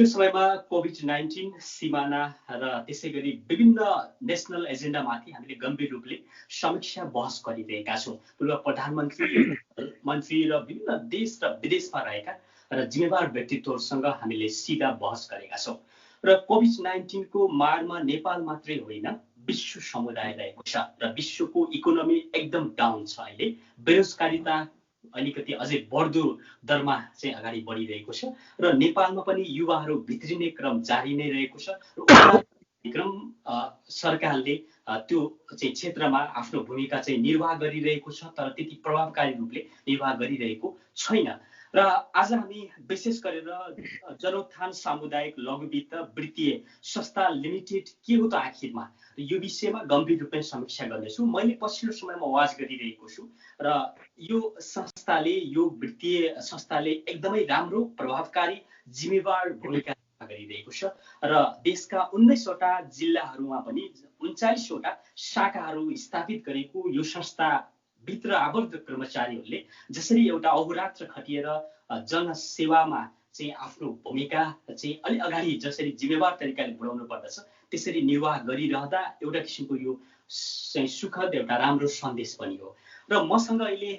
पछिल्लो समयमा कोभिड-19 सिमाना र त्यसैगरी विभिन्न नेसनल एजेन्डामाथि हामीले गम्भीर रूपले समीक्षा बहस गरिरहेका छौँ। पूर्व प्रधानमन्त्री र विभिन्न देश र विदेशमा रहेका र जिम्मेवार व्यक्तित्वहरूसँग हामीले सिधा बहस गरेका छौँ। र कोभिड-19 को मारमा नेपाल मात्रै होइन, विश्व समुदाय रहेको छ र विश्वको इकोनोमी एकदम डाउन छ। अहिले बेरोजगारीता अलिकति अझै बढ्दो दरमा चाहिँ अगाडि बढिरहेको छ र नेपालमा पनि युवाहरू भित्रिने क्रम जारी नै रहेको छ र क्रम सरकारले त्यो चाहिँ क्षेत्रमा आफ्नो भूमिका चाहिँ निर्वाह गरिरहेको छ, तर त्यति प्रभावकारी रूपले निर्वाह गरिरहेको छैन। र आज हामी विशेष गरेर जनोत्थान सामुदायिक लघु वित्तीय संस्था लिमिटेड के हो त आखिरमा, यो विषयमा गम्भीर रूपमा समीक्षा गर्नेछु। मैले पछिल्लो समयमा वाच गरिरहेको छु र यो संस्थाले, यो वित्तीय संस्थाले एकदमै राम्रो, प्रभावकारी, जिम्मेवार भूमिका गरिरहेको छ र देशका 19वटा जिल्लाहरूमा पनि 39वटा शाखाहरू स्थापित गरेको यो संस्था भित्र आबद्ध कर्मचारीहरूले जसरी एउटा अहोरात्र खटिएर जनसेवामा चाहिँ आफ्नो भूमिका चाहिँ अलि अगाडि जसरी जिम्मेवार तरिकाले बढाउनु पर्दछ त्यसरी निर्वाह गरिरहँदा एउटा किसिमको यो चाहिँ सुखद एउटा राम्रो सन्देश पनि हो। र मसँग अहिले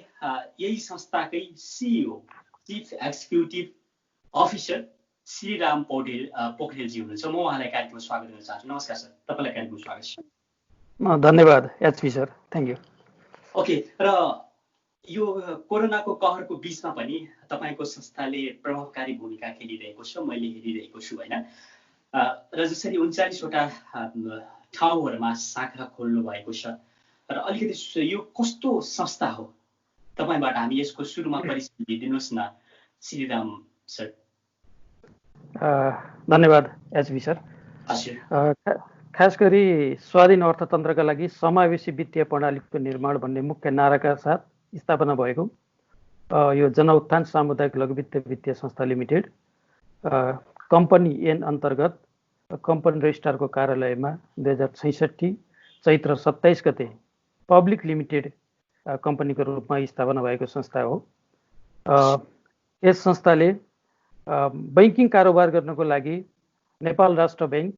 यही संस्थाकै CEO, chief executive officer Shriram पोखरेलजी हुनुहुन्छ। म उहाँलाई कार्यक्रममा स्वागत गर्न चाहन्छु। नमस्कार सर, तपाईँलाई कार्यक्रममा स्वागत छ। धन्यवाद HP sir, thank you. Okay, र यो कोरोनाको कहरको बीचमा पनि तपाईँको संस्थाले प्रभावकारी भूमिका खेलिरहेको छ, मैले हेरिरहेको छु होइन। र जसरी 39वटा ठाउँहरूमा शाखा खोल्नु भएको छ र अलिकति यो कस्तो संस्था हो, तपाईँबाट हामी यसको सुरुमा परिचय दिइदिनुहोस् न श्रीराम सर। धन्यवाद एचबी सर। खास गरी स्वाधीन अर्थतन्त्रका लागि समावेशी वित्तीय प्रणालीको निर्माण भन्ने मुख्य नाराका साथ स्थापना भएको यो जनउत्थान सामुदायिक लघु वित्तीय संस्था लिमिटेड कम्पनी एन अन्तर्गत कम्पनी रजिस्ट्रारको कार्यालयमा 2066 चैत्र 27 गते पब्लिक लिमिटेड कम्पनीको रूपमा स्थापना भएको संस्था हो। यस संस्थाले बैंकिङ कारोबार गर्नको लागि नेपाल राष्ट्र बैंक,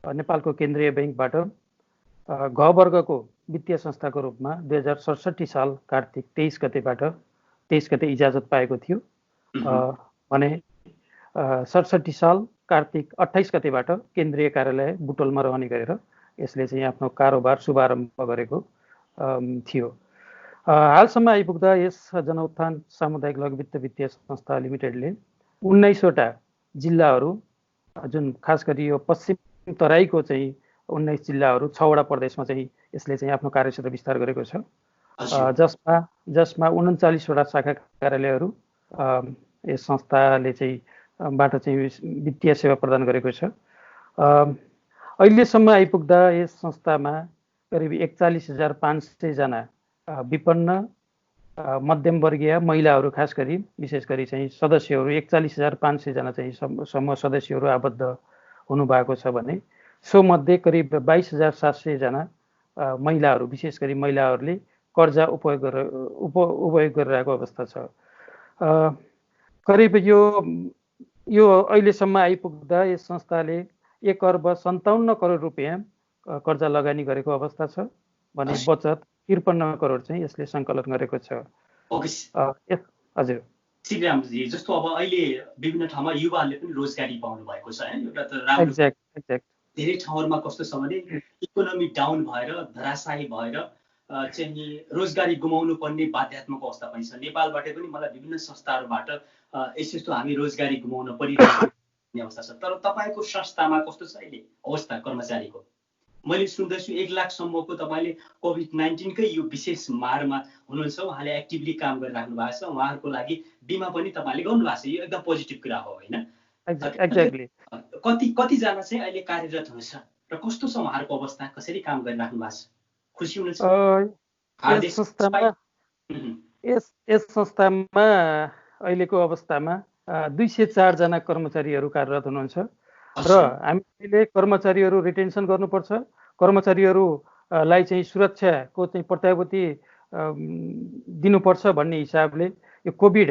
नेपालको केन्द्रीय बैंकबाट घ वर्गको वित्तीय संस्थाको रूपमा 2067 साल कार्तिक 23 गते इजाजत पाएको थियो भने 67 साल कार्तिक 28 गतेबाट केन्द्रीय कार्यालय बुटोलमा रहने गरेर यसले चाहिँ आफ्नो कारोबार शुभारम्भ गरेको थियो। हालसम्म आइपुग्दा यस जनउत्थान सामुदायिक लघु वित्तीय संस्था लिमिटेडले 19वटा जिल्लाहरू, जुन खास गरी यो पश्चिम तराईको चाहिँ 19 जिल्लाहरू, 6वटा प्रदेशमा चाहिँ यसले चाहिँ आफ्नो कार्यक्षेत्र विस्तार गरेको छ, जसमा 39वटा शाखा कार्यालयहरू यस संस्थाले चाहिँ बाट चाहिँ वित्तीय सेवा प्रदान गरेको छ। अहिलेसम्म आइपुग्दा यस संस्थामा करिब 41,500 जना विपन्न मध्यमवर्गीय महिलाहरू, खास गरी विशेष गरी चाहिँ सदस्यहरू 41,500 जना चाहिँ समूह सदस्यहरू आबद्ध हुनुभएको छ भने सो मध्ये करिब 22,700 जना महिलाहरू, विशेष गरी महिलाहरूले कर्जा उपयोग गरिरहेको अवस्था छ। करिब यो अहिलेसम्म आइपुग्दा यस संस्थाले 1 अर्ब 57 करोड रुपियाँ कर्जा लगानी गरेको अवस्था छ भने बचत 53 करोड चाहिँ यसले सङ्कलन गरेको छ। हजुर श्रीरामजी, जस्तो अब अहिले विभिन्न ठाउँमा युवाहरूले पनि रोजगारी पाउनु भएको छ हैन, एउटा त राम्रो। धेरै ठाउँहरूमा कस्तो छ भने इकोनोमी डाउन भएर, धराशायी भएर चाहिँ रोजगारी गुमाउनु पर्ने बाध्यात्मक अवस्था पनि छ। नेपालबाट पनि मलाई विभिन्न संस्थाहरूबाट यस्तो हामी रोजगारी गुमाउन परिरहेको अवस्था छ। तर तपाईँको संस्थामा कस्तो छ अहिले अवस्था कर्मचारीको? मैले सुन्दैछु 1 लाखसम्मको तपाईँले कोभिड-19 कै यो विशेष मारमा हुनुहुन्छ, उहाँले एक्टिभली काम गरिराख्नु भएको छ, उहाँहरूको लागि बिमा पनि तपाईँले गर्नु भएको छ। यो एकदम पोजिटिभ कुरा हो होइन? एक्ज्याक्टली। कतिजना चाहिँ अहिले कार्यरत हुनुहुन्छ र कस्तो छ उहाँहरूको अवस्था, कसरी काम गरिराख्नु भएको छ? खुसी हुनुहुन्छ? यस संस्थामा अहिलेको अवस्थामा 204 जना कर्मचारीहरू कार्यरत हुनुहुन्छ र हामीले कर्मचारीहरू रिटेन्सन गर्नुपर्छ। कर्मचारीहरूलाई चाहिँ सुरक्षाको चाहिँ प्रत्याभूति दिनुपर्छ भन्ने हिसाबले यो कोभिड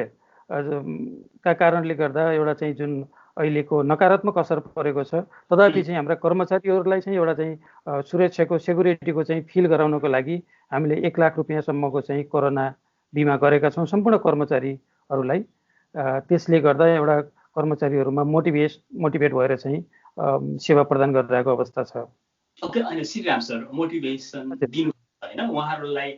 का कारणले गर्दा एउटा चाहिँ जुन अहिलेको नकारात्मक असर परेको छ। तथापि चाहिँ हाम्रा कर्मचारीहरूलाई चाहिँ एउटा चाहिँ सुरक्षाको सेक्युरिटीको चाहिँ फिल गराउनको लागि हामीले 1 लाख रुपियाँसम्मको चाहिँ कोरोना बिमा गरेका छौँ सम्पूर्ण कर्मचारीहरूलाई। त्यसले गर्दा एउटा कर्मचारीहरूमा मोटिभेट भएर चाहिँ सेवा प्रदान गरिरहेको अवस्था छ। ओके, अनि श्रीराम सर मोटिभेसन दिनु हैन, उहाँहरूलाई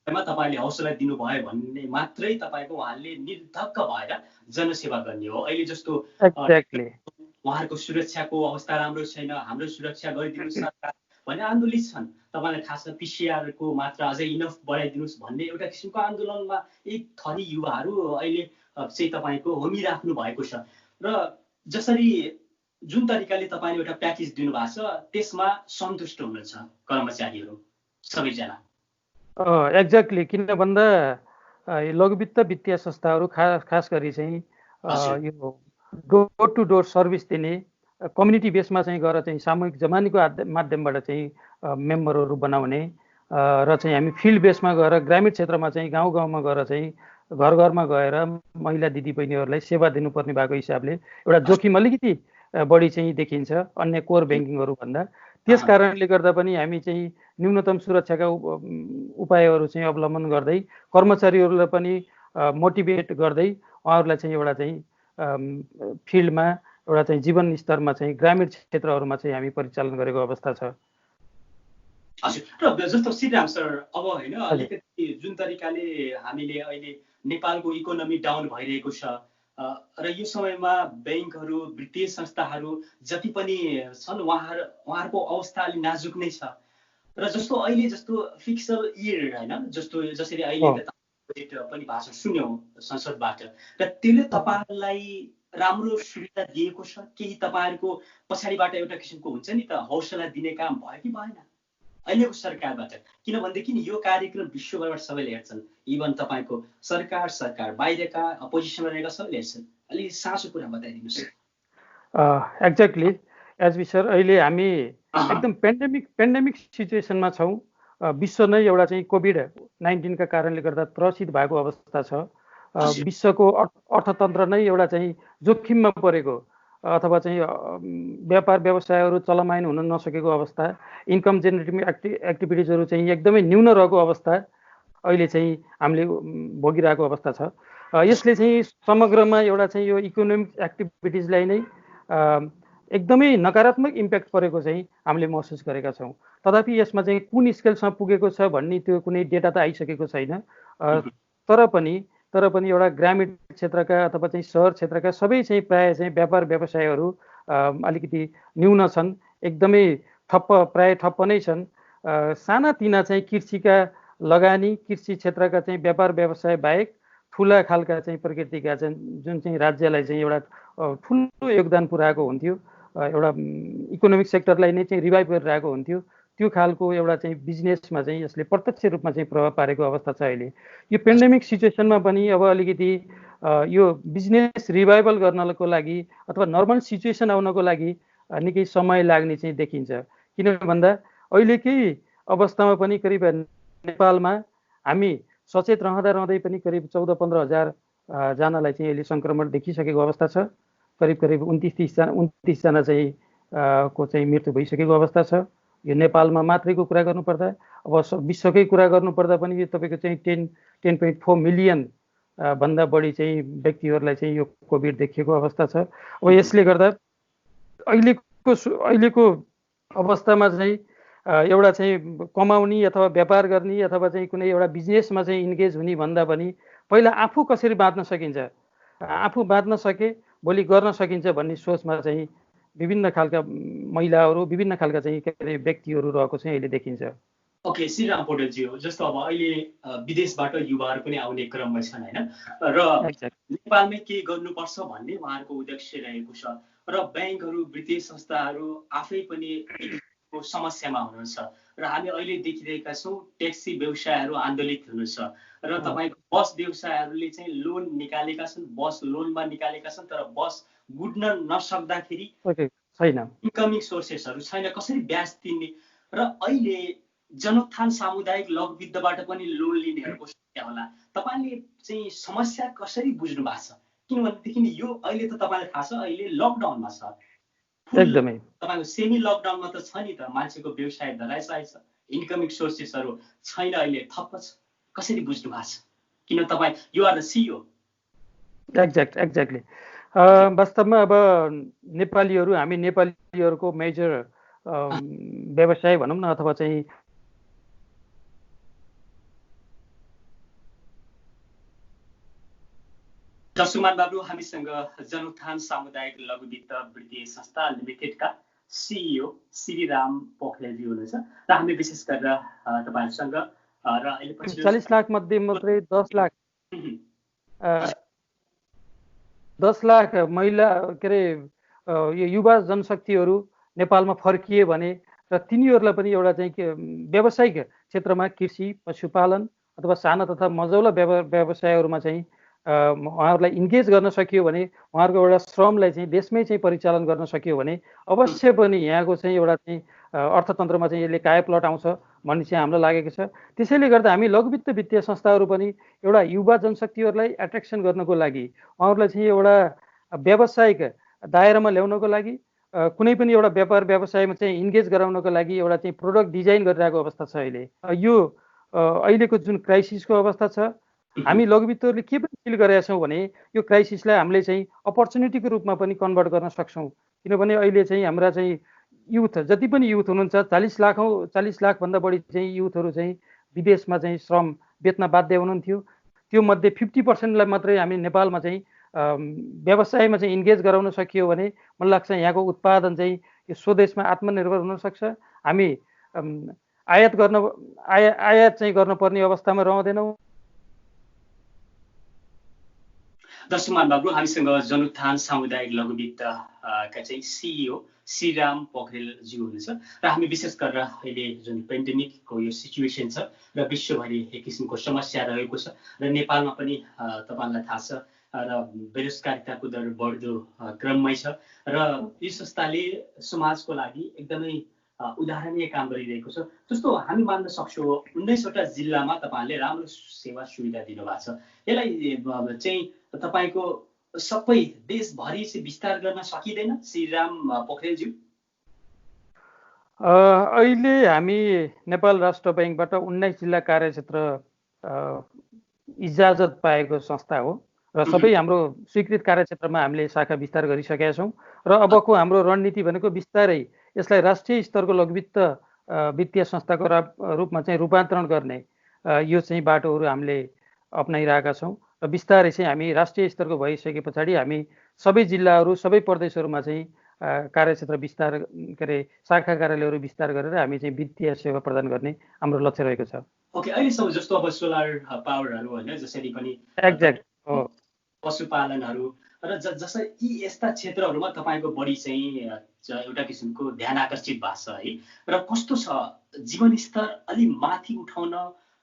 तपाईँले हौसला दिनुभयो भन्ने मात्रै तपाईँको उहाँले निर्धक्क भएर जनसेवा गर्ने हो। अहिले जस्तो उहाँहरूको सुरक्षाको अवस्था राम्रो छैन, हाम्रो सुरक्षा गरिदिनु सरकार भन्ने आन्दोलित छन्। तपाईँलाई थाहा छ पिसिआरको मात्रा अझै इनफ बढाइदिनुहोस् भन्ने एउटा किसिमको आन्दोलनमा एक थरी युवाहरू अहिले चाहिँ तपाईँको होमिराख्नु भएको छ। र जसरी जुन तरिकाले तपाईँले एउटा प्याकेज दिनुभएको छ त्यसमा सन्तुष्ट हुनुहुन्छ कर्मचारीहरू सबैजना? एक्ज्याक्टली, किन भन्दा लघुवित्त वित्तीय संस्थाहरू खास गरी चाहिँ यो डोर टु डोर सर्भिस दिने कम्युनिटी बेसमा चाहिँ गएर चाहिँ सामूहिक जमानीको माध्यमबाट चाहिँ मेम्बरहरू बनाउने र चाहिँ हामी फिल्ड बेसमा गएर ग्रामीण क्षेत्रमा चाहिँ गाउँ गाउँमा गएर चाहिँ घर घरमा गएर महिला दिदीबहिनीहरूलाई सेवा दिनुपर्ने भएको हिसाबले एउटा जोखिम अलिकति बढी चाहिँ देखिन्छ अन्य कोर ब्याङ्किङहरू भन्दा। त्यस कारणले गर्दा पनि हामी चाहिँ न्यूनतम सुरक्षाका उपायहरू चाहिँ अवलम्बन गर्दै कर्मचारीहरूलाई पनि मोटिभेट गर्दै उहाँहरूलाई चाहिँ एउटा चाहिँ फिल्डमा एउटा चाहिँ जीवन स्तरमा चाहिँ ग्रामीण क्षेत्रहरूमा चाहिँ हामी परिचालन गरेको अवस्था छ। हजुर, र जस्तो श्रीराम सर अब होइन अलिकति जुन तरिकाले हामीले अहिले नेपालको इकोनोमी डाउन भइरहेको छ र यो समयमा ब्याङ्कहरू वित्तीय संस्थाहरू जति पनि छन् उहाँहरूको अवस्था अलि नाजुक नै छ। र जस्तो अहिले जस्तो फिक्सल इयर होइन, जस्तो जसरी अहिले पनि भाषण सुन्यौँ संसदबाट, र त्यसले तपाईँहरूलाई राम्रो सुविधा दिएको छ? केही तपाईँहरूको पछाडिबाट एउटा किसिमको हुन्छ नि त हौसला दिने काम भयो कि भएन अहिलेको सरकारबाट? किनभनेदेखि यो कार्यक्रम विश्वभरबाट सबैले हेर्छन्, इभन तपाईँको सरकार बाहिरका अपोजिसनमा रहेका सबैले हेर्छन्। अलि साँचो कुरा बताइदिनुहोस्। एक्ज्याक्टली एज बी सर, अहिले हामी एकदम पेन्डेमिक सिचुएसनमा छौँ। विश्व नै एउटा चाहिँ कोभिड-19 का कारणले गर्दा त्रसित भएको अवस्था छ। विश्वको अर्थतन्त्र नै एउटा चाहिँ जोखिममा परेको अथवा चाहिँ व्यापार व्यवसायहरू चलमान हुन नसकेको अवस्था, इन्कम जेनेरेटिङ एक्टिभिटिजहरू चाहिँ एकदमै न्यून रहेको अवस्था अहिले चाहिँ हामीले भोगिरहेको अवस्था छ। यसले चाहिँ समग्रमा एउटा चाहिँ यो इकोनोमिक एक्टिभिटिजलाई नै एकदमै नकारात्मक इम्प्याक्ट परेको चाहिँ हामीले महसुस गरेका छौँ। तथापि यसमा चाहिँ कुन स्केलसम्म पुगेको छ भन्ने त्यो कुनै डेटा त आइसकेको छैन। तर पनि एउटा ग्रामीण क्षेत्रका अथवा चाहिँ सहर क्षेत्रका सबै चाहिँ प्राय चाहिँ व्यापार व्यवसायहरू अलिकति न्यून छन्, एकदमै प्राय ठप्प नै छन्। सानातिना चाहिँ कृषिका लगानी, कृषि क्षेत्रका चाहिँ व्यापार व्यवसाय बाहेक ठुला खालका चाहिँ प्रकृतिका चाहिँ जुन चाहिँ राज्यलाई चाहिँ एउटा ठुलो योगदान पुर्याएको हुन्थ्यो, एउटा इकोनोमिक सेक्टरलाई नै चाहिँ रिभाइभ गरिरहेको हुन्थ्यो, त्यो खालको एउटा चाहिँ बिजनेसमा चाहिँ यसले प्रत्यक्ष रूपमा चाहिँ प्रभाव पारेको अवस्था छ। अहिले यो पेन्डेमिक सिचुएसनमा पनि अब अलिकति यो बिजनेस रिभाइभल गर्नको लागि अथवा नर्मल सिचुएसन आउनको लागि निकै समय लाग्ने चाहिँ देखिन्छ। किन भन्दा अहिलेकै अवस्थामा पनि करिब नेपालमा हामी सचेत रहँदै पनि करिब 14-15 हजार जनालाई चाहिँ अहिले सङ्क्रमण देखिसकेको अवस्था छ। करिब 29 जना चाहिँ को चाहिँ मृत्यु भइसकेको अवस्था छ। यो नेपालमा मात्रैको कुरा गर्नुपर्दा, अब विश्वकै कुरा गर्नुपर्दा पनि यो तपाईँको चाहिँ 10.4 मिलियन भन्दा बढी चाहिँ व्यक्तिहरूलाई चाहिँ यो कोभिड देखिएको अवस्था छ। अब यसले गर्दा अहिलेको अवस्थामा चाहिँ एउटा चाहिँ कमाउने अथवा व्यापार गर्ने अथवा चाहिँ कुनै एउटा बिजनेसमा चाहिँ इन्गेज हुने भन्दा पनि पहिला आफू कसरी बाँच्न सकिन्छ, आफू बाँच्न सके भोलि गर्न सकिन्छ भन्ने सोचमा चाहिँ विभिन्न खालका महिलाहरू, विभिन्न खालका चाहिँ के अरे व्यक्तिहरू रहेको चाहिँ अहिले देखिन्छ। ओके, श्रीराम पौडेलजी हो, जस्तो अब अहिले विदेशबाट युवाहरू पनि आउने क्रममा छन् होइन, र नेपालमै के गर्नुपर्छ भन्ने उहाँहरूको उद्देश्य रहेको छ। र ब्याङ्कहरू, वित्तीय संस्थाहरू आफै पनि समस्यामा हुनुहुन्छ र हामी अहिले देखिरहेका छौँ ट्याक्सी व्यवसायहरू आन्दोलित हुनुहुन्छ र तपाईँको बस व्यवसायहरूले चाहिँ लोन निकालेका छन्, बस लोनमा निकालेका छन्, तर बस गुड्न नसक्दाखेरि छैन, इन्कमिङ सोर्सेसहरू छैन, कसरी ब्याज तिर्ने? र अहिले जनोत्थान सामुदायिक लघुवित्तबाट पनि लोन लिनेहरूको समस्या होला। तपाईँले चाहिँ समस्या कसरी बुझ्नु भएको छ? किनभनेदेखि यो अहिले त तपाईँलाई थाहा छ अहिले लकडाउनमा छ, एकदमै तपाईँको सेमी लकडाउनमा त छ नि त, मान्छेको व्यवसाय धराशायी छ, इन्कमिङ सोर्सेसहरू छैन, अहिले ठप्प छ। कसरी बुझ्नु भएको छ? किन तपाईँ you are the CEO. Exactly वास्तवमा अब नेपालीहरू, हामी नेपालीहरूको मेजर व्यवसाय भनौँ न, अथवा चाहिँ जसुमान बाबु हामीसँग जनउत्थान सामुदायिक लघु वित्त वित्तीय संस्था लिमिटेडका सिइओ श्रीराम पोखरेलजी हुनुहुन्छ र हामी विशेष गरेर तपाईँहरूसँग र अहिले 40 लाख मध्ये मात्रै 10 लाख महिला के अरे यो युवा जनशक्तिहरू नेपालमा फर्किए भने र तिनीहरूलाई पनि एउटा चाहिँ व्यावसायिक क्षेत्रमा कृषि, पशुपालन अथवा साना तथा मझौला व्यवसायहरूमा चाहिँ उहाँहरूलाई इन्गेज गर्न सकियो भने, उहाँहरूको एउटा श्रमलाई चाहिँ देशमै चाहिँ परिचालन गर्न सकियो भने अवश्य पनि यहाँको चाहिँ एउटा चाहिँ अर्थतन्त्रमा चाहिँ यसले कायापलट आउँछ भन्ने चाहिँ हामीलाई लागेको छ। त्यसैले गर्दा हामी लघुवित्त वित्तीय संस्थाहरू पनि एउटा युवा जनशक्तिहरूलाई एट्र्याक्सन गर्नको लागि, उहाँहरूलाई चाहिँ एउटा व्यावसायिक दायरामा ल्याउनको लागि, कुनै पनि एउटा व्यापार व्यवसायमा चाहिँ इन्गेज गराउनको लागि एउटा चाहिँ प्रोडक्ट डिजाइन गरिरहेको अवस्था छ अहिले। यो अहिलेको जुन क्राइसिसको अवस्था छ, हामी लघुवित्तहरूले के पनि फिल गरेका छौँ भने यो क्राइसिसलाई हामीले चाहिँ अपर्च्युनिटीको रूपमा पनि कन्भर्ट गर्न सक्छौँ। किनभने अहिले चाहिँ हाम्रा चाहिँ युथ, जति पनि युथ हुनुहुन्छ, 40 लाखभन्दा बढी चाहिँ युथहरू चाहिँ विदेशमा चाहिँ श्रम बेच्न बाध्य हुनुहुन्थ्यो। त्यो मध्ये 50% मात्रै हामी नेपालमा चाहिँ व्यवसायमा चाहिँ इन्गेज गराउन सकियो भने मलाई लाग्छ यहाँको उत्पादन चाहिँ यो स्वदेशमा आत्मनिर्भर हुन सक्छ। हामी आयात चाहिँ गर्नुपर्ने अवस्थामा रहँदैनौँ। दर्शकमान बाबु हामीसँग जनउत्थान सामुदायिक लघु वित्तका चाहिँ सिइओ श्रीराम पोखरेलजी हुनुहुन्छ र हामी विशेष गरेर अहिले जुन पेन्डेमिकको यो सिचुएसन छ र विश्वभरि एक किसिमको समस्या रहेको छ र नेपालमा पनि तपाईँलाई थाहा छ र बेरोजगारीताको दर बढ्दो क्रममै छ र यो संस्थाले समाजको लागि एकदमै उदाहरणीय काम गरिरहेको छ। जस्तो हामी मान्न सक्छौँ 19वटा जिल्लामा तपाईँहरूले राम्रो सेवा सुविधा दिनुभएको छ। यसलाई चाहिँ तपाईँको सबै देशभरि चाहिँ विस्तार गर्न सकिँदैन श्रीराम पोखरेलज्यू? अहिले हामी नेपाल राष्ट्र बैंकबाट 19 जिल्ला कार्यक्षेत्र इजाजत पाएको संस्था हो र सबै हाम्रो स्वीकृत कार्यक्षेत्रमा हामीले शाखा विस्तार गरिसकेका छौँ र अबको हाम्रो रणनीति भनेको बिस्तारै यसलाई राष्ट्रिय स्तरको लघुवित्त वित्तीय संस्थाको रूपमा चाहिँ रूपान्तरण गर्ने यो चाहिँ बाटोहरू हामीले अपनाइरहेका छौँ र बिस्तारै चाहिँ हामी राष्ट्रिय स्तरको भइसके पछाडि हामी सबै जिल्लाहरू, सबै प्रदेशहरूमा चाहिँ कार्यक्षेत्र विस्तार के अरे शाखा कार्यालयहरू विस्तार गरेर हामी चाहिँ वित्तीय सेवा प्रदान गर्ने हाम्रो लक्ष्य रहेको छ। ओके, अहिलेसम्म जस्तो अब सोलर पावरहरू होइन, जसरी पनि एक्ज्याक्ट हो, पशुपालनहरू र जसरी यी यस्ता क्षेत्रहरूमा तपाईँको बढी चाहिँ एउटा किसिमको ध्यान आकर्षित भएको छ है, र कस्तो छ जीवनस्तर अलि माथि उठाउन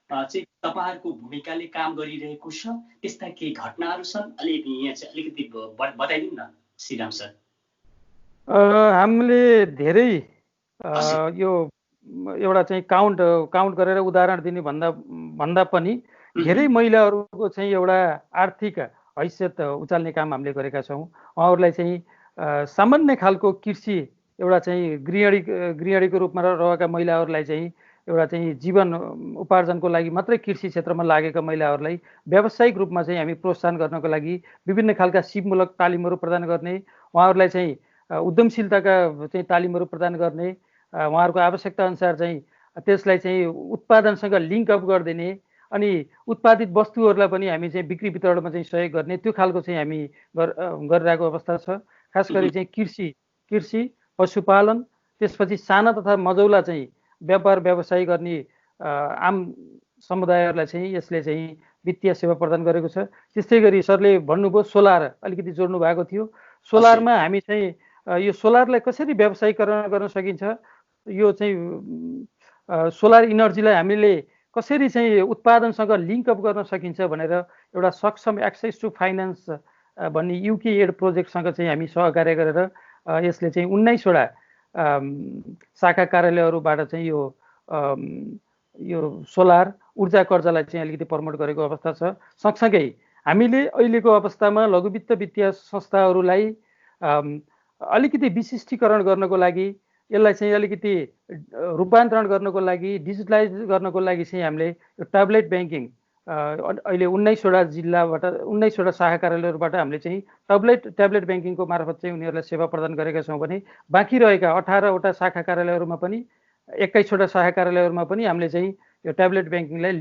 चाहिँ तपाईँहरूको भूमिकाले काम गरिरहेको छ, त्यस्ता केही घटनाहरू छन्? यहाँ चाहिँ अलिकति बताइदिनु न श्रीराम सर। हामीले धेरै यो एउटा चाहिँ काउन्ट गरेर उदाहरण दिने भन्दा पनि धेरै महिलाहरूको चाहिँ एउटा आर्थिक हैसियत उचाल्ने काम हामीले गरेका छौँ। उहाँहरूलाई चाहिँ सामान्य खालको कृषि एउटा चाहिँ गृहिणीको रूपमा रहेका महिलाहरूलाई चाहिँ एउटा चाहिँ जीवन उपार्जनको लागि मात्रै कृषि क्षेत्रमा लागेका महिलाहरूलाई व्यावसायिक रूपमा चाहिँ हामी प्रोत्साहन गर्नको लागि विभिन्न खालका सिपमूलक तालिमहरू प्रदान गर्ने, उहाँहरूलाई चाहिँ उद्यमशीलताका चाहिँ तालिमहरू प्रदान गर्ने, उहाँहरूको आवश्यकता अनुसार चाहिँ त्यसलाई चाहिँ उत्पादनसँग लिङ्क अप गरिदिने अनि उत्पादित वस्तुहरूलाई पनि हामी चाहिँ बिक्री वितरणमा चाहिँ सहयोग गर्ने, त्यो खालको चाहिँ हामी गरिरहेको अवस्था छ। खास गरी चाहिँ कृषि, पशुपालन, त्यसपछि साना तथा मझौला चाहिँ व्यापार व्यवसाय गर्ने आम समुदायहरूलाई चाहिँ यसले चाहिँ वित्तीय सेवा प्रदान गरेको छ। त्यस्तै गरी सरले भन्नुभयो सोलर अलिकति जोड्नु भएको थियो। सोलरमा हामी चाहिँ यो सोलरलाई कसरी व्यावसायीकरण गर्न सकिन्छ, यो चाहिँ सोलर इनर्जीलाई हामीले कसरी चाहिँ उत्पादनसँग लिङ्क अप गर्न सकिन्छ भनेर एउटा सक्षम एक्सेस टु फाइनेन्स भन्ने युके एड प्रोजेक्टसँग चाहिँ हामी सहकार्य गरेर यसले चाहिँ 19वटा शाखा कार्यालयहरूबाट चाहिँ यो सोलर ऊर्जा कर्जालाई चाहिँ अलिकति प्रमोट गरेको अवस्था छ। सँगसँगै हामीले अहिलेको अवस्थामा लघुवित्त वित्तीय संस्थाहरूलाई अलिकति विशिष्टीकरण गर्नको लागि, यसलाई चाहिँ अलिकति रूपान्तरण गर्नको लागि, डिजिटलाइज गर्नको लागि चाहिँ हामीले यो ट्याब्लेट ब्याङ्किङ अहिले 19वटा जिल्लाबाट 19वटा शाखा कार्यालयहरूबाट हामीले चाहिँ ट्याब्लेट ब्याङ्किङको मार्फत चाहिँ उनीहरूलाई सेवा प्रदान गरेका छौँ भने बाँकी रहेका 18वटा शाखा कार्यालयहरूमा पनि 21वटा शाखा कार्यालयहरूमा पनि हामीले चाहिँ यो ट्याब्लेट ब्याङ्किङलाई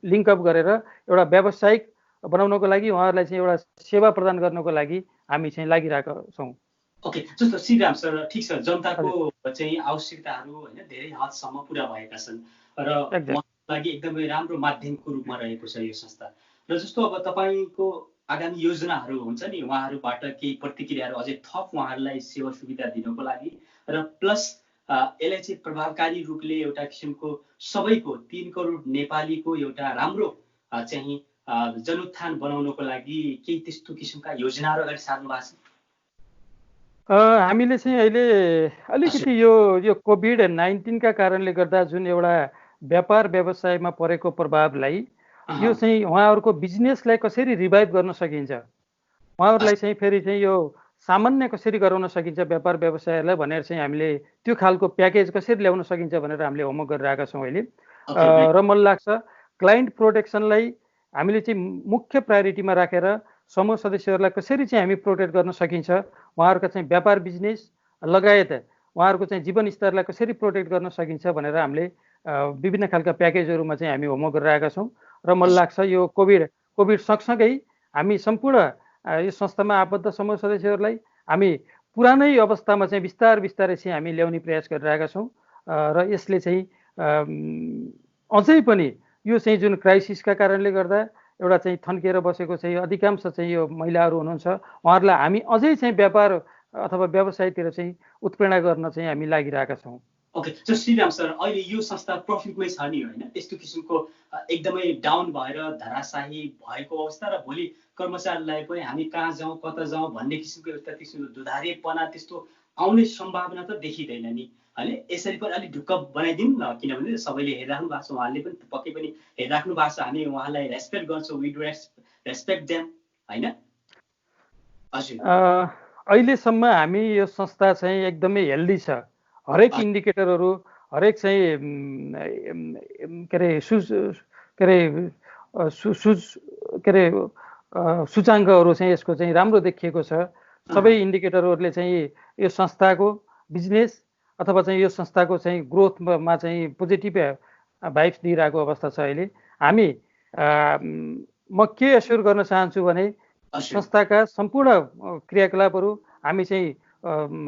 लिङ्कअप गरेर एउटा व्यावसायिक बनाउनको लागि, उहाँहरूलाई चाहिँ एउटा सेवा प्रदान गर्नको लागि हामी चाहिँ लागिरहेका छौँ। ओके, जस्तो श्रीराम सर, ठिक छ, जनताको चाहिँ आवश्यकताहरू होइन धेरै हदसम्म पुरा भएका छन् र लागि एकदमै राम्रो माध्यमको रूपमा रहेको छ यो संस्था। र जस्तो अब तपाईँको आगामी योजनाहरू हुन्छ नि, उहाँहरूबाट केही प्रतिक्रियाहरू अझै थप उहाँहरूलाई सेवा सुविधा दिनको लागि र प्लस यसलाई चाहिँ प्रभावकारी रूपले एउटा किसिमको सबैको 3 करोड नेपालीको एउटा राम्रो चाहिँ जनउत्थान बनाउनको लागि केही त्यस्तो किसिमका योजनाहरू अगाडि सार्नु भएको छ? हामीले चाहिँ अहिले अलिकति यो कोभिड-19 का कारणले गर्दा जुन एउटा व्यापार व्यवसायमा परेको प्रभावलाई यो चाहिँ उहाँहरूको बिजनेसलाई कसरी रिभाइभ गर्न सकिन्छ, उहाँहरूलाई चाहिँ फेरि चाहिँ यो सामान्य कसरी गराउन सकिन्छ व्यापार व्यवसायलाई भनेर चाहिँ हामीले त्यो खालको प्याकेज कसरी ल्याउन सकिन्छ भनेर हामीले होमवर्क गरिरहेका छौँ अहिले। र मलाई लाग्छ क्लाइन्ट प्रोटेक्सनलाई हामीले चाहिँ मुख्य प्रायोरिटीमा राखेर समूह सदस्यहरूलाई कसरी चाहिँ हामी प्रोटेक्ट गर्न सकिन्छ, उहाँहरूको चाहिँ व्यापार बिजनेस लगायत उहाँहरूको चाहिँ जीवन स्तरलाई कसरी प्रोटेक्ट गर्न सकिन्छ भनेर हामीले विभिन्न खालका प्याकेजहरूमा चाहिँ हामी होमवर्क गरिरहेका छौँ। र मलाई लाग्छ यो कोभिड सँगसँगै हामी सम्पूर्ण यो संस्थामा आबद्ध समूह सदस्यहरूलाई हामी पुरानै अवस्थामा चाहिँ बिस्तारै चाहिँ हामी ल्याउने प्रयास गरिरहेका छौँ। र यसले चाहिँ अझै पनि यो चाहिँ जुन क्राइसिसका कारणले गर्दा एउटा चाहिँ थन्किएर बसेको चाहिँ अधिकांश चाहिँ यो महिलाहरू हुनुहुन्छ, उहाँहरूलाई हामी अझै चाहिँ व्यापार अथवा व्यवसायतिर चाहिँ उत्प्रेरणा गर्न चाहिँ हामी लागिरहेका छौँ। ओके, सो श्रीराम सर, अहिले यो संस्था प्रफिटमै छ नि होइन? त्यस्तो किसिमको एकदमै डाउन भएर धराशाही भएको अवस्था र भोलि कर्मचारीलाई पनि हामी कहाँ जाउँ कता जाउँ भन्ने किसिमको एउटा किसिमको दुधारेपना त्यस्तो आउने सम्भावना त देखिँदैन नि होइन? यसरी पनि अलिक ढुक्क बनाइदिउँ न, किनभने सबैले हेरिराख्नु भएको छ, उहाँले पनि पक्कै पनि हेरिराख्नु भएको छ, हामी उहाँलाई रेस्पेक्ट गर्छौँ, वी डु रेस्पेक्ट देम होइन? हजुर, अहिलेसम्म हामी यो संस्था चाहिँ एकदमै हेल्दी छ। हरेक इन्डिकेटरहरू, हरेक चाहिँ सूचाङ्कहरू चाहिँ यसको चाहिँ राम्रो देखिएको छ। सबै इन्डिकेटरहरूले चाहिँ यो संस्थाको बिजनेस अथवा चाहिँ यो संस्थाको चाहिँ ग्रोथमा चाहिँ पोजिटिभ भाइब्स दिइरहेको अवस्था छ अहिले। हामी म के एस्योर गर्न चाहन्छु भने संस्थाका सम्पूर्ण क्रियाकलापहरू हामी चाहिँ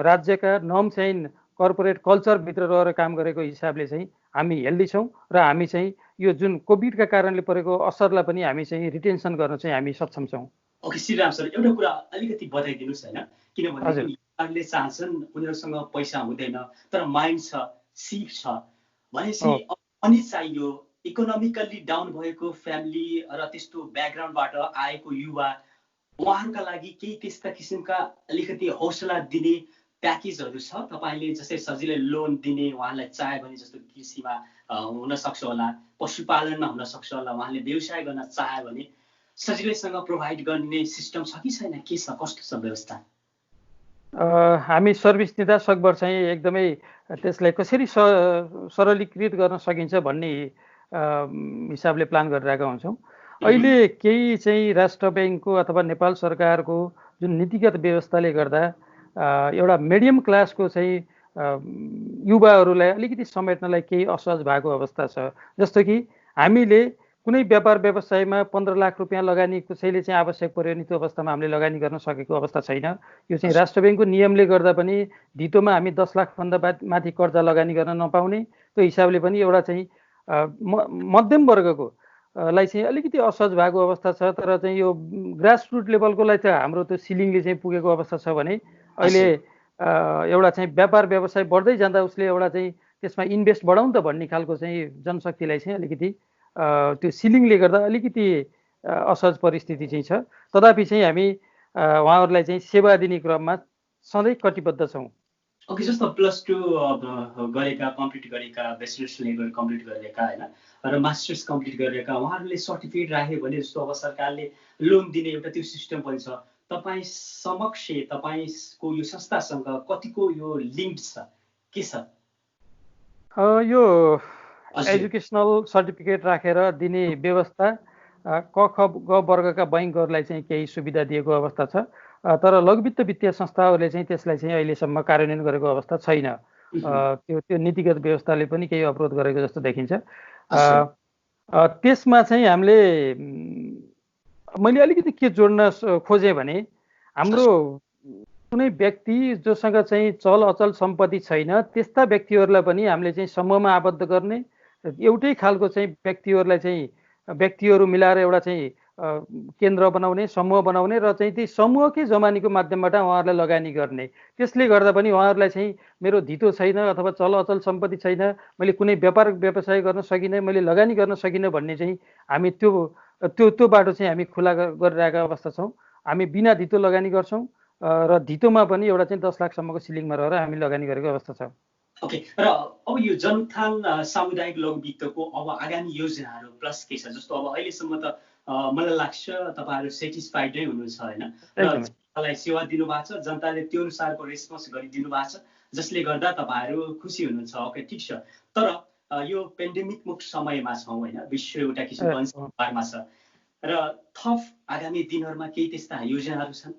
राज्यका नर्म्स एन्ड कर्पोरेट कल्चरभित्र रहेर काम गरेको हिसाबले चाहिँ हामी हेल्दी छौँ र हामी चाहिँ यो जुन कोभिडका कारणले परेको असरलाई पनि हामी चाहिँ रिटेन्सन गर्न चाहिँ हामी सक्षम छौँ। ओके श्रीराम सर, एउटा कुरा अलिकति बताइदिनुहोस् होइन, किनभने उनीहरूले चाहन्छन् उनीहरूसँग पैसा हुँदैन तर माइन्ड छ, सिप छ भनेपछि अनि चाहियो इकोनोमिकल्ली डाउन भएको फ्यामिली र त्यस्तो ब्याकग्राउन्डबाट आएको युवा, उहाँहरूका लागि केही त्यस्ता किसिमका अलिकति हौसला दिने प्याकेजहरू छ तपाईँले? जस्तै सजिलै लोन दिने, उहाँलाई चाह्यो भने जस्तो कृषिमा हुनसक्छ होला, पशुपालनमा हुनसक्छ होला, उहाँले व्यवसाय गर्न चाह्यो भने सजिलैसँग प्रोभाइड गर्ने सिस्टम छ कि छैन, के छ, कस्तो छ व्यवस्था? हामी सर्भिस दिँदा सकभर चाहिँ एकदमै त्यसलाई कसरी सरलीकृत गर्न सकिन्छ भन्ने हिसाबले प्लान गरिरहेका हुन्छौँ। अहिले केही चाहिँ राष्ट्र ब्याङ्कको अथवा नेपाल सरकारको जुन नीतिगत व्यवस्थाले गर्दा एउटा मिडियम क्लासको चाहिँ युवाहरूलाई अलिकति समेट्नलाई केही असहज भएको अवस्था छ। जस्तो कि हामीले कुनै व्यापार व्यवसायमा 15 लाख रुपियाँ लगानी कसैले चाहिँ आवश्यक पर्यो नि त्यो अवस्थामा हामीले लगानी गर्न सकेको अवस्था छैन। यो चाहिँ राष्ट्र ब्याङ्कको नियमले गर्दा पनि धितोमा हामी 10 लाखभन्दा माथि कर्जा लगानी गर्न नपाउने, त्यो हिसाबले पनि एउटा चाहिँ मध्यम वर्गको लाई चाहिँ अलिकति असहज भएको अवस्था छ। तर चाहिँ यो ग्रासरुट लेभलकोलाई चाहिँ हाम्रो त्यो सिलिङले चाहिँ पुगेको अवस्था छ भने अहिले एउटा चाहिँ व्यापार व्यवसाय बढ्दै जाँदा उसले एउटा चाहिँ त्यसमा इन्भेस्ट बढाउँ त भन्ने खालको चाहिँ जनशक्तिलाई चाहिँ अलिकति त्यो सिलिङले गर्दा अलिकति असहज परिस्थिति चाहिँ छ। तथापि चाहिँ हामी उहाँहरूलाई चाहिँ सेवा दिने क्रममा सधैँ कटिबद्ध छौँ। ओके, जस्तो +2 गरेका, कम्प्लिट गरेका, ब्याचलर्स लेभल कम्प्लिट गरेका होइन, र मास्टर्स कम्प्लिट गरेका उहाँहरूले सर्टिफिकेट राख्यो भने जस्तो अब सरकारले लोन दिने एउटा त्यो सिस्टम पनि छ। तपाईँ समक्ष तपाईँको यो संस्थासँग कतिको यो लिङ्क छ, के छ? यो एजुकेसनल सर्टिफिकेट राखेर दिने व्यवस्था क ख ग वर्गका बैङ्कहरूलाई चाहिँ केही सुविधा दिएको अवस्था छ, तर लघुवित्त वित्तीय संस्थाहरूले चाहिँ त्यसलाई चाहिँ अहिलेसम्म कार्यान्वयन गरेको अवस्था छैन। त्यो नीतिगत व्यवस्थाले पनि केही अवरोध गरेको जस्तो देखिन्छ। त्यसमा चाहिँ हामीले मैले अलिकति के जोड्न खोजेँ भने हाम्रो कुनै व्यक्ति जोसँग चाहिँ चल अचल सम्पत्ति छैन त्यस्ता व्यक्तिहरूलाई पनि हामीले चाहिँ समूहमा आबद्ध गर्ने, एउटै खालको चाहिँ व्यक्तिहरू मिलाएर एउटा चाहिँ केन्द्र बनाउने, समूह बनाउने र चाहिँ ती समूहकै जमानीको माध्यमबाट उहाँहरूलाई लगानी गर्ने। त्यसले गर्दा पनि उहाँहरूलाई चाहिँ मेरो धितो छैन अथवा चल अचल सम्पत्ति छैन, मैले कुनै व्यापार व्यवसाय गर्न सकिनँ, मैले लगानी गर्न सकिनँ भन्ने चाहिँ हामी त्यो बाटो चाहिँ हामी खुला गरिरहेका अवस्था छौँ। हामी बिना धितो लगानी गर्छौँ र धितोमा पनि एउटा चाहिँ 10 लाखसम्मको सिलिङमा रहेर हामी लगानी गरेको अवस्था छ। ओके, र अब यो जनउत्थान सामुदायिक लघुवित्तको अब आगामी योजनाहरू प्लस के छ? जस्तो अब अहिलेसम्म त मलाई लाग्छ तपाईँहरू सेटिस्फाइड नै हुनुहुन्छ होइन, र जनतालाई सेवा दिनुभएको छ, जनताले त्यो अनुसारको रेस्पोन्स गरिदिनु भएको छ, जसले गर्दा तपाईँहरू खुसी हुनुहुन्छ। ओके, ठिक छ। तर यो पेन्डेमिक मुक्त समयमा छौँ होइन, विश्व एउटा किसिमको अनिश्चिततामा छ, र थप आगामी दिनहरूमा केही त्यस्ता योजनाहरू छन्?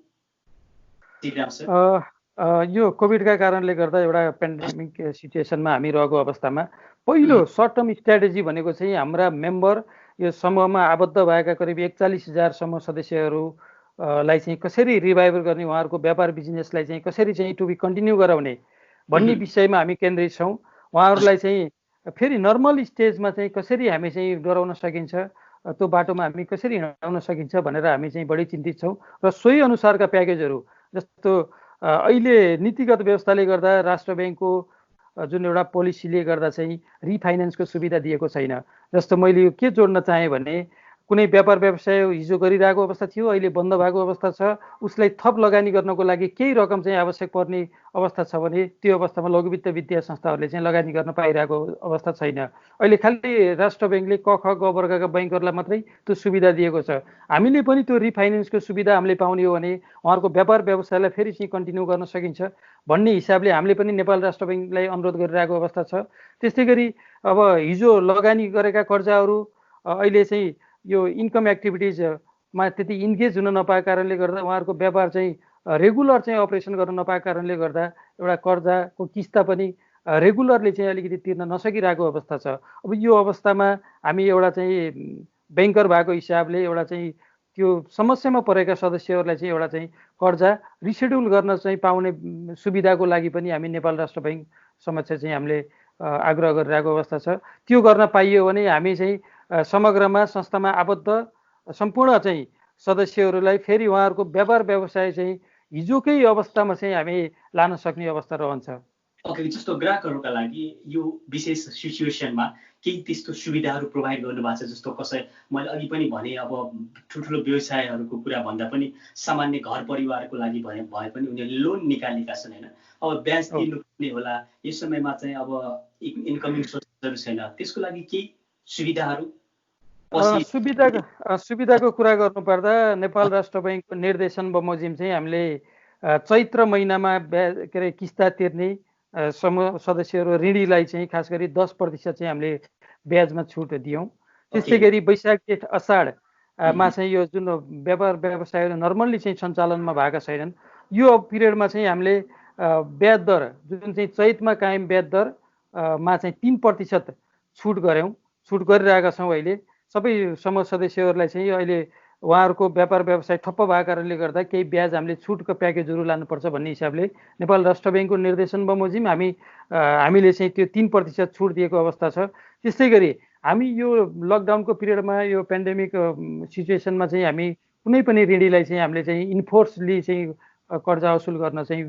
यो कोभिडका कारणले गर्दा एउटा पेन्डेमिक सिचुएसनमा हामी रहेको अवस्थामा पहिलो सर्ट टर्म स्ट्राटेजी भनेको चाहिँ हाम्रा मेम्बर यो समूहमा आबद्ध भएका करिब 41,000 समूह सदस्यहरूलाई चाहिँ कसरी रिभाइभ गर्ने, उहाँहरूको व्यापार बिजनेसलाई चाहिँ कसरी चाहिँ टु बी कन्टिन्यू गराउने भन्ने विषयमा हामी केन्द्रित छौँ। उहाँहरूलाई चाहिँ फेरि नर्मल स्टेजमा चाहिँ कसरी हामी चाहिँ डराउन सकिन्छ, त्यो बाटोमा हामी कसरी हिँडाउन सकिन्छ भनेर हामी चाहिँ बढी चिन्तित छौँ। र सोही अनुसारका प्याकेजहरू जस्तो अहिले नीतिगत व्यवस्थाले गर्दा राष्ट्र ब्याङ्कको जुन एउटा पोलिसीले गर्दा चाहिँ रिफाइनेन्सको सुविधा दिएको छैन। जस्तो मैले यो के जोड्न चाहेँ भने कुनै व्यापार व्यवसाय हिजो गरिरहेको अवस्था थियो, अहिले बन्द भएको अवस्था छ, उसलाई थप लगानी गर्नको लागि केही रकम चाहिँ आवश्यक पर्ने अवस्था छ भने त्यो अवस्थामा लघुवित्त वित्तीय संस्थाहरूले चाहिँ लगानी गर्न पाइरहेको अवस्था छैन। अहिले खालि राष्ट्र ब्याङ्कले क ख ग वर्गका बैङ्कहरूलाई मात्रै त्यो सुविधा दिएको छ। हामीले पनि त्यो रिफाइनेन्सको सुविधा हामीले पाउने हो भने उहाँहरूको व्यापार व्यवसायलाई फेरि चाहिँ कन्टिन्यू गर्न सकिन्छ भन्ने हिसाबले हामीले पनि नेपाल राष्ट्र ब्याङ्कलाई अनुरोध गरिरहेको अवस्था छ। त्यस्तै गरी अब हिजो लगानी गरेका कर्जाहरू अहिले चाहिँ यो इन्कम एक्टिभिटिजमा त्यति इन्गेज हुन नपाएको कारणले गर्दा उहाँहरूको व्यापार चाहिँ रेगुलर चाहिँ अपरेसन गर्न नपाएको कारणले गर्दा एउटा कर्जाको किस्ता पनि रेगुलरली चाहिँ अलिकति तिर्न नसकिरहेको अवस्था छ। अब यो अवस्थामा हामी एउटा चाहिँ ब्याङ्कर भएको हिसाबले एउटा चाहिँ त्यो समस्यामा परेका सदस्यहरूलाई चाहिँ एउटा चाहिँ कर्जा रिसेड्युल गर्न चाहिँ पाउने सुविधाको लागि पनि हामी नेपाल राष्ट्र ब्याङ्क समक्ष चाहिँ हामीले आग्रह गरिरहेको अवस्था छ। त्यो गर्न पाइयो भने हामी चाहिँ समग्रमा संस्थामा आबद्ध सम्पूर्ण चाहिँ सदस्यहरूलाई फेरि उहाँहरूको व्यापार व्यवसाय चाहिँ हिजोकै अवस्थामा चाहिँ हामी लान सक्ने अवस्था रहन्छ। ओके, जस्तो ग्राहकहरूका लागि यो विशेष सिचुएसनमा केही त्यस्तो सुविधाहरू प्रोभाइड गर्नुभएको छ? जस्तो मैले अघि पनि भने अब ठुल्ठुलो व्यवसायहरूको कुरा भन्दा पनि सामान्य घर परिवारको लागि भए पनि उनीहरूले लोन निकालेका छन् होइन, अब ब्याज तिर्नुपर्ने होला, यो समयमा चाहिँ अब इन्कमिङ सोर्सहरू छैन, त्यसको लागि केही सुविधाहरू? सुविधाको कुरा गर्नुपर्दा नेपाल राष्ट्र ब्याङ्कको निर्देशन बमोजिम चाहिँ हामीले चैत्र महिनामा के अरे किस्ता तिर्ने समूह सदस्यहरू ऋणीलाई चाहिँ खास गरी 10% चाहिँ हामीले ब्याजमा छुट दियौँ। त्यस्तै गरी वैशाख जेठ असाढमा चाहिँ यो जुन व्यापार व्यवसायहरू नर्मल्ली चाहिँ सञ्चालनमा भएका छैनन् यो पिरियडमा चाहिँ हामीले ब्याज दर जुन चाहिँ चैतमा कायम ब्याज दरमा चाहिँ 3% छुट गरिरहेका छौँ। अहिले सबै समूह सदस्यहरूलाई चाहिँ अहिले उहाँहरूको व्यापार व्यवसाय ठप्प भएको कारणले गर्दा केही ब्याज हामीले छुटको प्याकेजहरू लानुपर्छ भन्ने हिसाबले नेपाल राष्ट्र ब्याङ्कको निर्देशन बमोजिम हामीले चाहिँ त्यो 3% छुट दिएको अवस्था छ। त्यस्तै गरी हामी यो लकडाउनको पिरियडमा यो पेन्डेमिक सिचुएसनमा चाहिँ हामी कुनै पनि ऋणीलाई चाहिँ हामीले चाहिँ इन्फोर्सली चाहिँ कर्जा असुल गर्न चाहिँ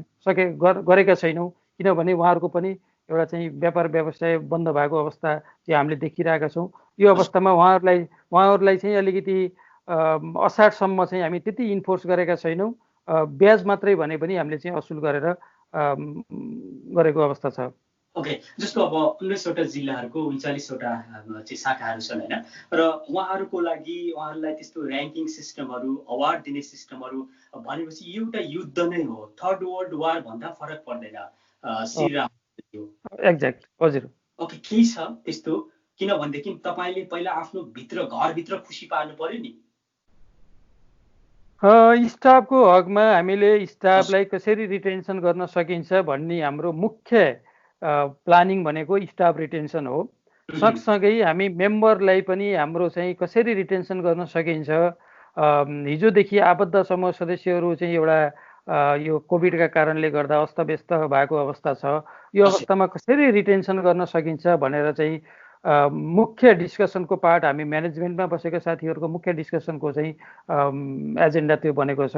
गरेका छैनौँ, किनभने उहाँहरूको पनि एउटा चाहिँ व्यापार व्यवसाय बन्द भएको अवस्था चाहिँ हामीले देखिरहेका छौँ। यो अवस्थामा उहाँहरूलाई चाहिँ अलिकति असाढसम्म चाहिँ हामी त्यति इन्फोर्स गरेका छैनौँ, ब्याज मात्रै भने पनि हामीले चाहिँ असुल गरेर गरेको अवस्था छ। ओके, जस्तो अब 19वटा जिल्लाहरूको 39वटा चाहिँ शाखाहरू छन् होइन, र उहाँहरूको लागि उहाँहरूलाई त्यस्तो ऱ्याङ्किङ सिस्टमहरू, अवार्ड दिने सिस्टमहरू भनेपछि एउटा युद्ध नै हो, थर्ड वर्ल्ड वार भन्दा फरक पर्दैन श्रीराम। एक्ज्याक्ट, हजुर। ओके, केही छ त्यस्तो, किनभनेदेखि तपाईँले पहिला आफ्नो घरभित्र खुसी पार्नु पर्यो नि। स्टाफको हकमा हामीले स्टाफलाई कसरी रिटेन्सन गर्न सकिन्छ भन्ने हाम्रो मुख्य प्लानिङ भनेको स्टाफ रिटेन्सन हो। सँगसँगै हामी मेम्बरलाई पनि हाम्रो चाहिँ कसरी रिटेन्सन गर्न सकिन्छ, हिजोदेखि आबद्ध समूह सदस्यहरू चाहिँ एउटा यो कोभिडका कारणले गर्दा अस्तव्यस्त भएको अवस्था छ, यो अवस्थामा कसरी रिटेन्सन गर्न सकिन्छ भनेर चाहिँ मुख्य डिस्कसनको पार्ट हामी म्यानेजमेन्टमा बसेका साथीहरूको मुख्य डिस्कसनको चाहिँ एजेन्डा त्यो बनेको छ।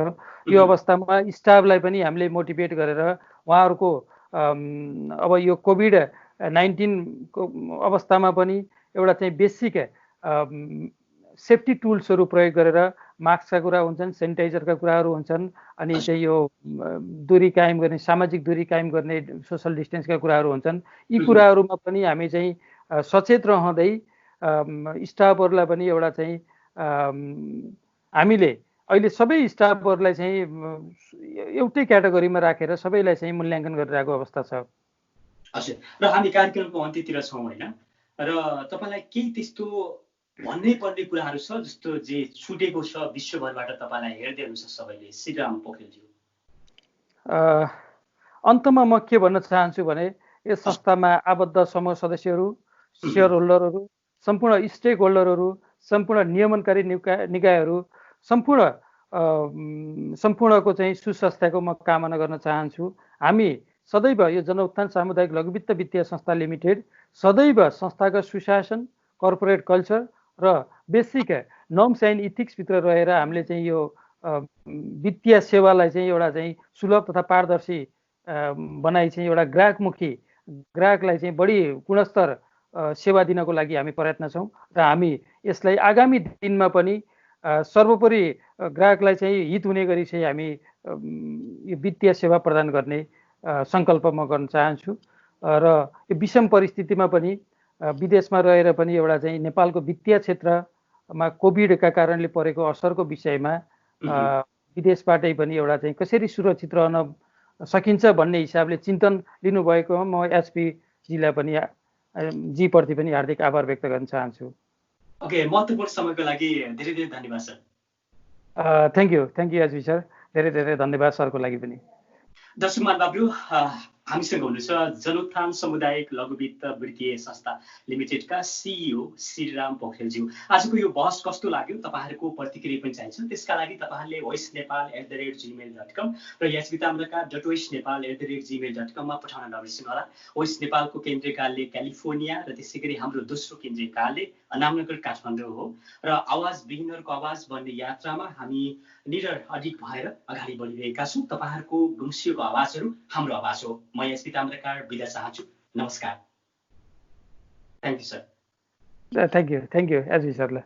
यो अवस्थामा स्टाफलाई पनि हामीले मोटिभेट गरेर उहाँहरूको अब यो कोभिड-19 को अवस्थामा पनि एउटा चाहिँ बेसिक सेफ्टी टुल्सहरू प्रयोग गरेर मास्कका कुरा हुन्छन्, सेनिटाइजरका कुराहरू हुन्छन्, अनि चाहिँ यो दूरी कायम गर्ने, सामाजिक दूरी कायम गर्ने, सोसल डिस्टेन्सका कुराहरू हुन्छन्। यी कुराहरूमा पनि हामी चाहिँ सचेत रहँदै स्टाफहरूलाई पनि एउटा चाहिँ हामीले अहिले सबै स्टाफहरूलाई चाहिँ एउटै क्याटेगोरीमा राखेर सबैलाई चाहिँ मूल्याङ्कन गरिरहेको अवस्था छ। हजुर, र हामी कार्यक्रमको अन्त्यतिर छौँ होइन, र तपाईँलाई केही त्यस्तो भन्नै पर्ने कुराहरू छ जस्तो जे छुटेको छ विश्वभरबाट तपाईँलाई हेर्दै हुनुहुन्छ सबैले? श्रीराम पोखरेलज्यू, अन्तमा म के भन्न चाहन्छु भने यस संस्थामा आबद्ध समूह सदस्यहरू, सेयर होल्डरहरू, सम्पूर्ण स्टेक होल्डरहरू, सम्पूर्ण नियमनकारी निकायहरू, सम्पूर्णको चाहिँ सुस्वास्थ्यको म कामना गर्न चाहन्छु। हामी सदैव यो जनउत्थान सामुदायिक लघु वित्त वित्तीय संस्था लिमिटेड सदैव संस्थाको सुशासन, कर्पोरेट कल्चर र बेसिक नर्म्स एन्ड इथिक्सभित्र रहेर हामीले चाहिँ यो वित्तीय सेवालाई चाहिँ एउटा चाहिँ सुलभ तथा पारदर्शी बनाइ चाहिँ एउटा ग्राहकलाई चाहिँ बढी गुणस्तर सेवा दिनको लागि हामी प्रयत्न छौँ, र हामी यसलाई आगामी दिनमा पनि सर्वोपरि ग्राहकलाई चाहिँ हित हुने गरी चाहिँ हामी यो वित्तीय सेवा प्रदान गर्ने सङ्कल्प म गर्न चाहन्छु। र यो विषम परिस्थितिमा पनि विदेशमा रहेर पनि एउटा चाहिँ नेपालको वित्तीय क्षेत्रमा कोभिडका कारणले परेको असरको विषयमा विदेशबाटै पनि एउटा चाहिँ कसरी सुरक्षित रहन सकिन्छ भन्ने हिसाबले चिन्तन लिनुभएकोमा म एचपीजीलाई पनि प्रति पनि हार्दिक आभार व्यक्त गर्न चाहन्छु। ओके, महत्त्वपूर्ण समयको लागि धेरै धेरै धन्यवाद sir. Thank you HP sir, धेरै धेरै धन्यवाद सरको लागि पनि। दर्शक महानुभावहरू, हामीसँग हुनुहुन्छ जनउत्थान सामुदायिक लघु वित्त वित्तीय संस्था लिमिटेडका सिइओ श्रीराम पोखरेलज्यू। आजको यो बहस कस्तो लाग्यो तपाईँहरूको प्रतिक्रिया पनि चाहिन्छ, त्यसका लागि तपाईँहरूले voicenepal@gmail.com र yasvitamraka.voicenepal@gmail.com मा पठाउन नबिर्सनुहोला। voice नेपालको केन्द्रीय कार्यालय क्यालिफोर्निया र त्यसै गरी हाम्रो दोस्रो केन्द्रीय कार्यालय अनामनगर काठमाडौँ हो, र आवाज विहीनहरूको आवाज बन्ने यात्रामा हामी निडर अडिग भएर अगाडि बढिरहेका छौँ। तपाईँहरूको गुम्सिएको आवाजहरू हाम्रो आवाज हो। म एसपी ताम्रकार बिदा चाहन्छु। नमस्कार। Thank you sir. Thank you HP सरलाई।